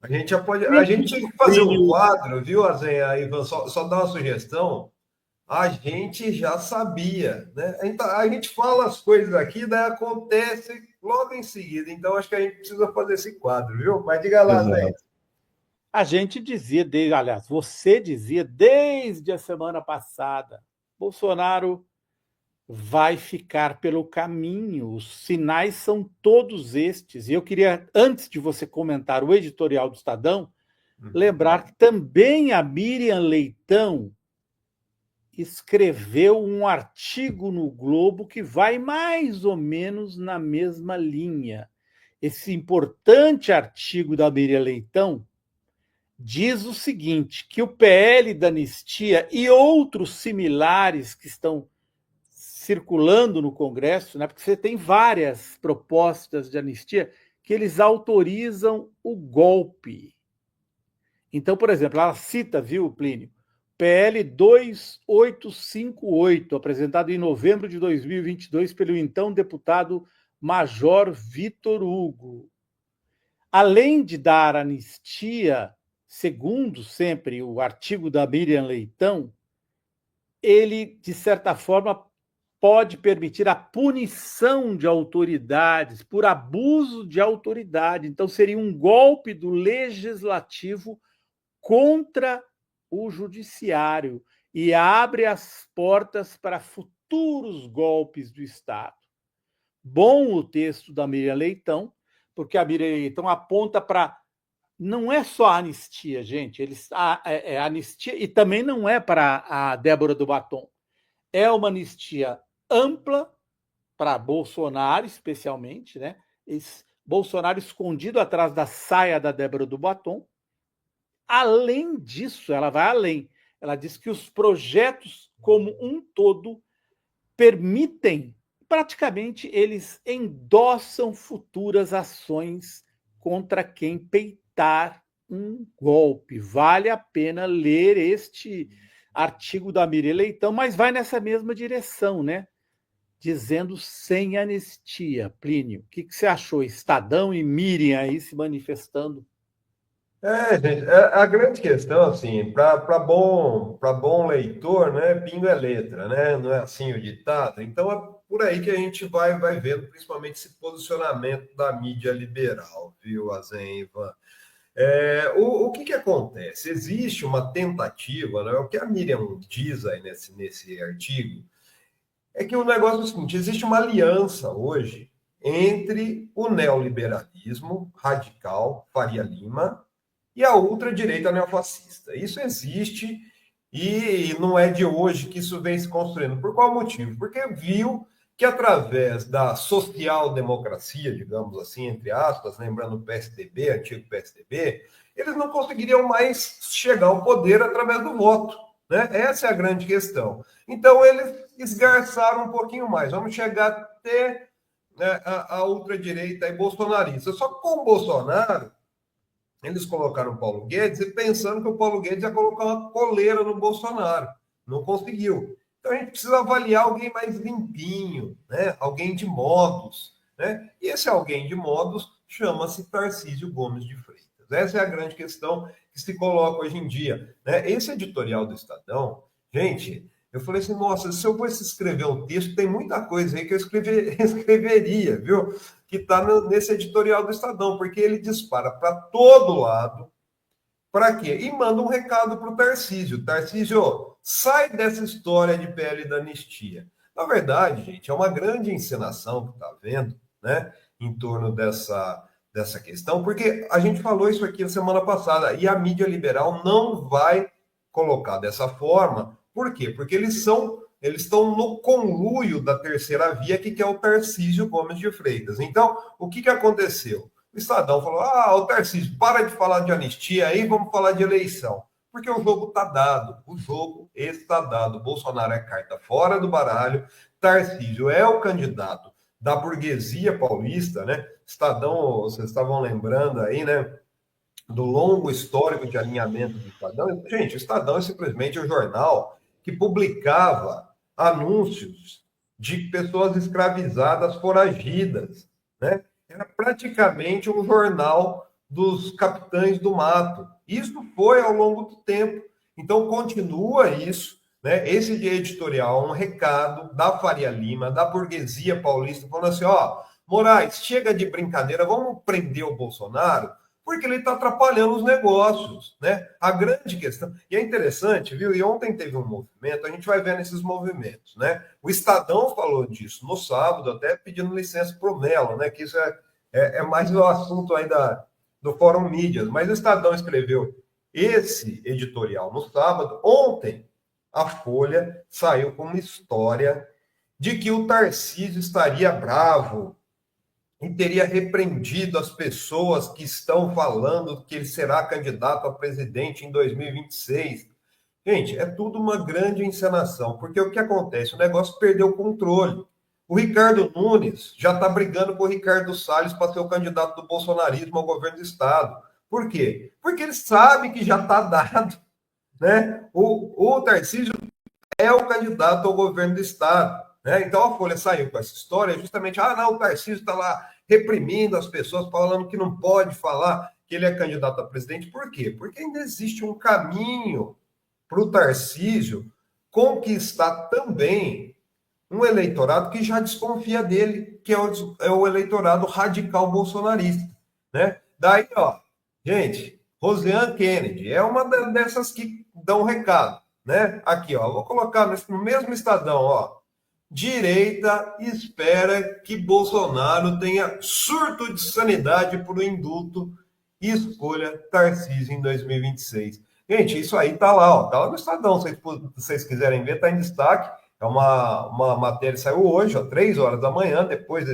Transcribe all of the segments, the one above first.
A gente tinha que fazer um quadro, viu, Azenha, Ivan? Só dar uma sugestão. A gente já sabia, né? A gente fala as coisas aqui, daí acontece logo em seguida. Então, acho que a gente precisa fazer esse quadro, viu? Mas diga lá, Zé. Exato. A gente dizia, aliás, você dizia desde a semana passada, Bolsonaro vai ficar pelo caminho, os sinais são todos estes. E eu queria, antes de você comentar o editorial do Estadão, lembrar que também a Miriam Leitão escreveu um artigo no Globo que vai mais ou menos na mesma linha. Esse importante artigo da Miriam Leitão diz o seguinte, que o PL da anistia e outros similares que estão circulando no Congresso, né, porque você tem várias propostas de anistia que eles autorizam o golpe. Então, por exemplo, ela cita, viu, Plínio, PL 2858, apresentado em novembro de 2022 pelo então deputado Major Vitor Hugo. Além de dar anistia, segundo sempre o artigo da Miriam Leitão, ele, de certa forma, pode permitir a punição de autoridades por abuso de autoridade. Então, seria um golpe do legislativo contra o judiciário e abre as portas para futuros golpes do Estado. Bom o texto da Miriam Leitão, porque a Miriam Leitão aponta para... Não é só a anistia, gente. É anistia, e também não é para a Débora do Batom. É uma anistia ampla para Bolsonaro, especialmente, né? Bolsonaro escondido atrás da saia da Débora do Batom. Além disso, ela vai além. Ela diz que os projetos como um todo permitem, praticamente, eles endossam futuras ações contra quem peitar um golpe. Vale a pena ler este artigo da Miriam Leitão, mas vai nessa mesma direção, né? Dizendo sem anistia. Plínio, o que você achou? Estadão e Miriam aí se manifestando? Gente, a grande questão, assim, para bom leitor, né, bingo é letra, né? Não é assim o ditado. Então, é por aí que a gente vai vendo, principalmente, esse posicionamento da mídia liberal, viu, Azen, Ivan? O que acontece? Existe uma tentativa, né? O que a Miriam diz aí nesse artigo é que o negócio é o seguinte: existe uma aliança hoje entre o neoliberalismo radical, Faria Lima, e a ultradireita neofascista. Isso existe e não é de hoje que isso vem se construindo. Por qual motivo? Porque viu que através da social-democracia, digamos assim, entre aspas, lembrando o PSDB, antigo PSDB, eles não conseguiriam mais chegar ao poder através do voto. Né? Essa é a grande questão. Então, eles esgarçaram um pouquinho mais. Vamos chegar até, né, a ultradireita e bolsonarista. Só que com o Bolsonaro, eles colocaram o Paulo Guedes e pensando que o Paulo Guedes ia colocar uma coleira no Bolsonaro. Não conseguiu. Então a gente precisa avaliar alguém mais limpinho, né? Alguém de modos. Né? E esse alguém de modos chama-se Tarcísio Gomes de Freitas. Essa é a grande questão que se coloca hoje em dia. Né? Esse editorial do Estadão, gente, eu falei assim, nossa, se eu fosse escrever um texto, tem muita coisa aí que eu escreveria, viu? Que está nesse editorial do Estadão, porque ele dispara para todo lado. Para quê? E manda um recado para o Tarcísio. Tarcísio, sai dessa história de PL da anistia. Na verdade, gente, é uma grande encenação que está havendo, né, em torno dessa questão, porque a gente falou isso aqui na semana passada, e a mídia liberal não vai colocar dessa forma. Por quê? Porque eles estão no conluio da terceira via, que é o Tarcísio Gomes de Freitas. Então, o que aconteceu? O Estadão falou, o Tarcísio, para de falar de anistia aí, vamos falar de eleição. Porque o jogo está dado, o jogo está dado. Bolsonaro é carta fora do baralho, Tarcísio é o candidato da burguesia paulista, né? Estadão, vocês estavam lembrando aí, né? Do longo histórico de alinhamento do Estadão. Gente, o Estadão é simplesmente um jornal que publicava anúncios de pessoas escravizadas foragidas, né? Era praticamente um jornal dos capitães do mato. Isso foi ao longo do tempo. Então, continua isso, né? Esse editorial é um recado da Faria Lima, da burguesia paulista, falando assim, ó, Moraes, chega de brincadeira, vamos prender o Bolsonaro, porque ele está atrapalhando os negócios, né? A grande questão, e é interessante, viu? E ontem teve um movimento, a gente vai vendo esses movimentos, né? O Estadão falou disso no sábado, até pedindo licença para o Mello, né? Que isso é mais o assunto aí do Fórum Mídias, mas o Estadão escreveu esse editorial no sábado. Ontem, a Folha saiu com uma história de que o Tarcísio estaria bravo e teria repreendido as pessoas que estão falando que ele será candidato a presidente em 2026. Gente, é tudo uma grande encenação, porque o que acontece? O negócio perdeu o controle. O Ricardo Nunes já está brigando com o Ricardo Salles para ser o candidato do bolsonarismo ao governo do Estado. Por quê? Porque ele sabe que já está dado, né? O Tarcísio é o candidato ao governo do Estado. Né? Então a Folha saiu com essa história justamente, não, o Tarcísio está lá reprimindo as pessoas, falando que não pode falar que ele é candidato a presidente. Por quê? Porque ainda existe um caminho para o Tarcísio conquistar também um eleitorado que já desconfia dele, que é o eleitorado radical bolsonarista. Né? Daí, ó, gente, Rosiane Kennedy é uma dessas que dão recado. Né? Aqui, ó, vou colocar no mesmo Estadão, ó. Direita espera que Bolsonaro tenha surto de sanidade por um indulto e escolha Tarcísio em 2026. Gente, isso aí tá lá, ó, tá lá no Estadão, se vocês quiserem ver, tá em destaque. É uma matéria que saiu hoje, ó, 3 horas da manhã, depois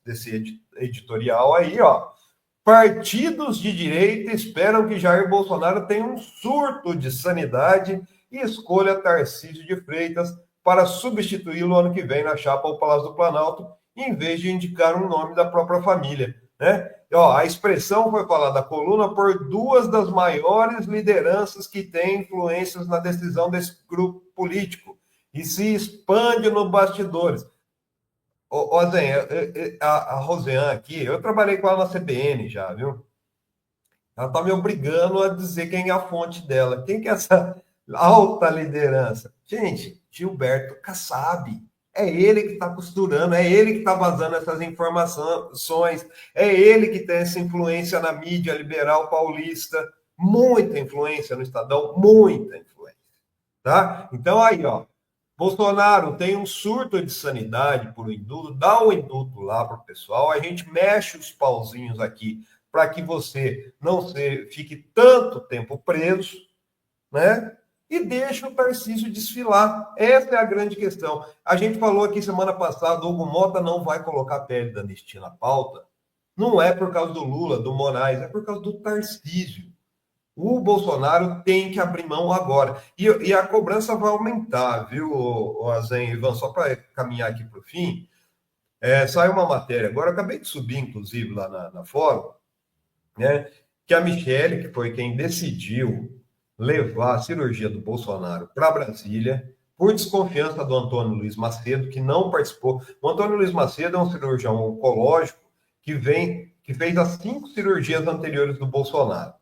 desse editorial aí, ó. Partidos de direita esperam que Jair Bolsonaro tenha um surto de sanidade e escolha Tarcísio de Freitas para substituí-lo ano que vem na chapa ao Palácio do Planalto, em vez de indicar um nome da própria família. Né? E, ó, a expressão foi falada na coluna por duas das maiores lideranças que têm influências na decisão desse grupo político e se expande nos bastidores. Ô, Zen, a Rosiane aqui, eu trabalhei com ela na CBN já, viu? Ela está me obrigando a dizer quem é a fonte dela. Quem que é essa alta liderança? Gente, Gilberto Kassab. É ele que está costurando, é ele que está vazando essas informações, é ele que tem essa influência na mídia liberal paulista, muita influência no Estadão, muita influência. Tá? Então aí, ó, Bolsonaro tem um surto de sanidade por um indulto, dá o indulto lá para o pessoal, a gente mexe os pauzinhos aqui para que você não fique tanto tempo preso, né? E deixa o Tarcísio desfilar. Essa é a grande questão. A gente falou aqui semana passada, o Hugo Mota não vai colocar a pele da anistia na pauta. Não é por causa do Lula, do Moraes, é por causa do Tarcísio. O Bolsonaro tem que abrir mão agora. E a cobrança vai aumentar, viu, Azen e Ivan? Só para caminhar aqui para o fim, saiu uma matéria agora, eu acabei de subir, inclusive, lá na Fórum, né, que a Michele, que foi quem decidiu levar a cirurgia do Bolsonaro para Brasília, por desconfiança do Antônio Luiz Macedo, que não participou. O Antônio Luiz Macedo é um cirurgião oncológico que fez as 5 cirurgias anteriores do Bolsonaro.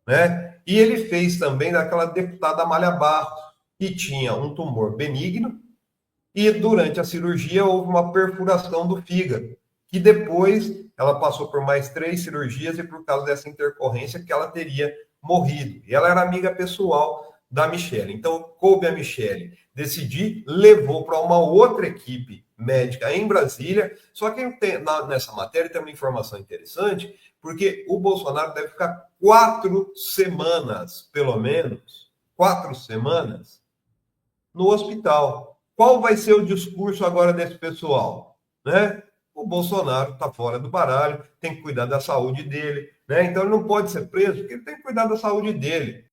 Né? E ele fez também daquela deputada Amália Barros, que tinha um tumor benigno, e durante a cirurgia houve uma perfuração do fígado, que depois ela passou por mais 3 cirurgias e por causa dessa intercorrência que ela teria morrido. E ela era amiga pessoal da Michele. Então, coube a Michele decidir, levou para uma outra equipe médica em Brasília. Só que nessa matéria tem uma informação interessante, porque o Bolsonaro deve ficar 4 semanas, pelo menos, 4 semanas, no hospital. Qual vai ser o discurso agora desse pessoal? Né? O Bolsonaro está fora do baralho, tem que cuidar da saúde dele. Né? Então ele não pode ser preso, porque ele tem que cuidar da saúde dele.